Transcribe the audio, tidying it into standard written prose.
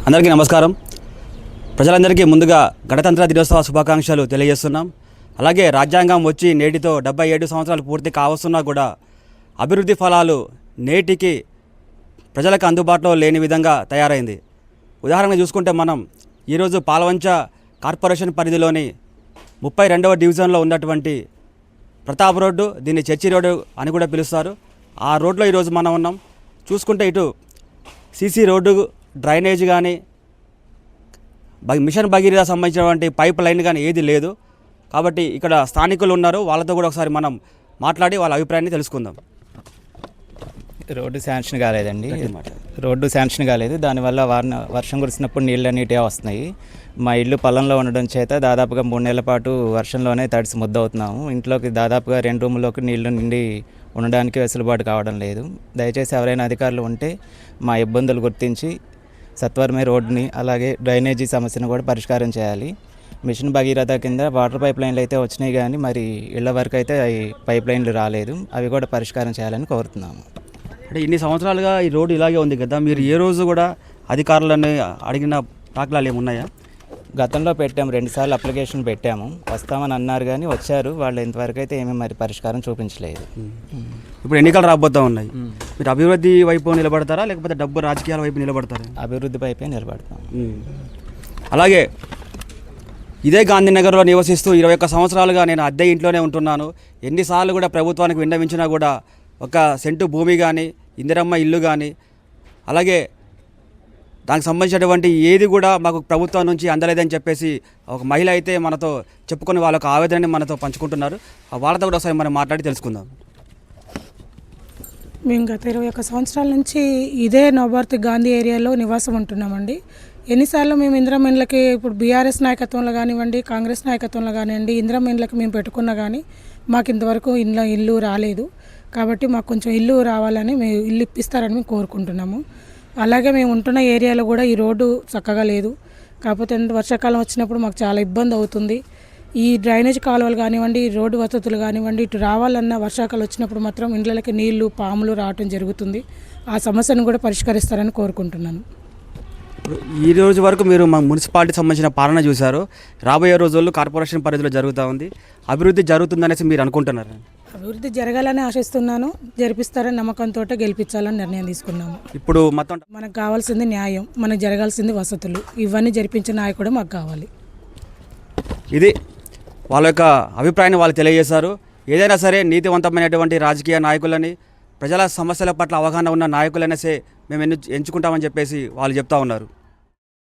అందరికీ నమస్కారం. ప్రజలందరికీ ముందుగా గణతంత్ర దినోత్సవ శుభాకాంక్షలు తెలియజేస్తున్నాం. అలాగే రాజ్యాంగం వచ్చి నేటితో 77 సంవత్సరాలు పూర్తి కావస్తున్నా కూడా అభివృద్ధి ఫలాలు నేటికి ప్రజలకు అందుబాటులో లేని విధంగా తయారైంది. ఉదాహరణగా చూసుకుంటే మనం ఈరోజు పాలవంచ కార్పొరేషన్ పరిధిలోని 32వ డివిజన్లో ఉన్నటువంటి ప్రతాప్ రోడ్డు, దీన్ని చర్చి రోడ్డు అని కూడా పిలుస్తారు. ఆ రోడ్లో ఈరోజు మనం ఉన్నాం. చూసుకుంటే ఇటు సీసీ రోడ్డు, డ్రైనేజ్ కానీ మిషన్ భగీరథ సంబంధించినటువంటి పైప్ లైన్ కానీ ఏది లేదు. కాబట్టి ఇక్కడ స్థానికులు ఉన్నారు, వాళ్ళతో కూడా ఒకసారి మనం మాట్లాడి వాళ్ళ అభిప్రాయాన్ని తెలుసుకుందాం. రోడ్డు శాంక్షన్ కాలేదండి. రోడ్డు శాంక్షన్ కాలేదు. దానివల్ల వర్షం కురిసినప్పుడు నీళ్ళు నీట్గా వస్తున్నాయి. మా ఇల్లు పొలంలో ఉండడం చేత దాదాపుగా 3 నెలల పాటు వర్షంలోనే తడిసి ముద్దవుతున్నాము. ఇంట్లోకి దాదాపుగా 2 రూముల్లోకి నీళ్లు నిండి ఉండడానికి వెసులుబాటు కావడం లేదు. దయచేసి ఎవరైనా అధికారులు ఉంటే మా ఇబ్బందులు గుర్తించి సత్వరమే రోడ్డుని అలాగే డ్రైనేజీ సమస్యను కూడా పరిష్కారం చేయాలి. మిషన్ భగీరథ కింద వాటర్ పైప్ లైన్లు అయితే వచ్చినాయి, కానీ మరి ఇళ్ల వరకు అయితే పైప్ లైన్లు రాలేదు. అవి కూడా పరిష్కారం చేయాలని కోరుతున్నాము. అంటే ఇన్ని సంవత్సరాలుగా ఈ రోడ్డు ఇలాగే ఉంది కదా, మీరు ఏ రోజు కూడా అధికారులను అడిగిన దాఖలాలు ఏమున్నాయా? గతంలో పెట్టాము, 2 సార్లు అప్లికేషన్ పెట్టాము, వస్తామని అన్నారు, కానీ వచ్చారు. వాళ్ళు ఇంతవరకు అయితే ఏమీ మరి పరిష్కారం చూపించలేదు. ఇప్పుడు ఎన్నికలు రాబోతూ ఉన్నాయి. మీరు అభివృద్ధి వైపు నిలబడతారా లేకపోతే డబ్బు రాజకీయాల వైపు నిలబడతారా? అభివృద్ధి వైపే నిలబడతాం. అలాగే ఇదే గాంధీనగర్లో నివసిస్తూ 21 సంవత్సరాలుగా నేను అద్దె ఇంట్లోనే ఉంటున్నాను. ఎన్నిసార్లు కూడా ప్రభుత్వానికి విన్నవించినా కూడా ఒక సెంటు భూమి కానీ, ఇందిరమ్మ ఇల్లు కానీ, అలాగే దానికి సంబంధించినటువంటి ఏది కూడా మాకు ప్రభుత్వం నుంచి అందలేదని చెప్పేసి ఒక మహిళ అయితే మనతో చెప్పుకొని వాళ్ళ యొక్క ఆవేదనని మనతో పంచుకుంటున్నారు. వాళ్ళతో కూడా ఒకసారి మనం మాట్లాడి తెలుసుకుందాం. మేము గత 21 సంవత్సరాల నుంచి ఇదే నవభారతి గాంధీ ఏరియాలో నివాసం ఉంటున్నామండి. ఎన్నిసార్లు మేము ఇందిరమ్మ ఇండ్లకి ఇప్పుడు బీఆర్ఎస్ నాయకత్వంలో కానివ్వండి, కాంగ్రెస్ నాయకత్వంలో కానివ్వండి, ఇందిరమ్మ ఇండ్లకి మేము పెట్టుకున్నా కానీ మాకు ఇంతవరకు ఇల్లు రాలేదు. కాబట్టి మాకు కొంచెం ఇల్లు రావాలని, మేము ఇల్లు ఇప్పిస్తారని మేము కోరుకుంటున్నాము. అలాగే మేము ఉంటున్న ఏరియాలో కూడా ఈ రోడ్డు చక్కగా లేదు. కాకపోతే వర్షాకాలం వచ్చినప్పుడు మాకు చాలా ఇబ్బంది అవుతుంది. ఈ డ్రైనేజ్ కాలువలు కానివ్వండి, రోడ్డు వసతులు కానివ్వండి, ఇటు రావాలన్న వర్షాకాలం వచ్చినప్పుడు మాత్రం ఇండ్లకి నీళ్లు, పాములు రావటం జరుగుతుంది. ఆ సమస్యను కూడా పరిష్కరిస్తారని కోరుకుంటున్నాను. ఈ రోజు వరకు మీరు మా మున్సిపాలిటీ సంబంధించిన పాలన చూశారు. రాబోయే రోజుల్లో కార్పొరేషన్ పరిధిలో జరుగుతూ ఉంది. అభివృద్ధి జరుగుతుందనేసి మీరు అనుకుంటున్నారు? అభివృద్ధి జరగాలని ఆశిస్తున్నాను. జరిపిస్తారని నమ్మకంతో గెలిపించాలని నిర్ణయం తీసుకున్నాము. ఇప్పుడు మొత్తం మనకు కావాల్సింది న్యాయం, మనకు జరగాల్సింది వసతులు. ఇవన్నీ జరిపించిన నాయకుడు మాకు కావాలి. ఇది వాళ్ళ యొక్క అభిప్రాయాన్ని వాళ్ళు తెలియజేశారు. ఏదైనా సరే నీతివంతమైనటువంటి రాజకీయ నాయకులని, ప్రజల సమస్యల పట్ల అవగాహన ఉన్న నాయకులనేసే మేము ఎంచుకుంటామని చెప్పేసి వాళ్ళు చెప్తా ఉన్నారు.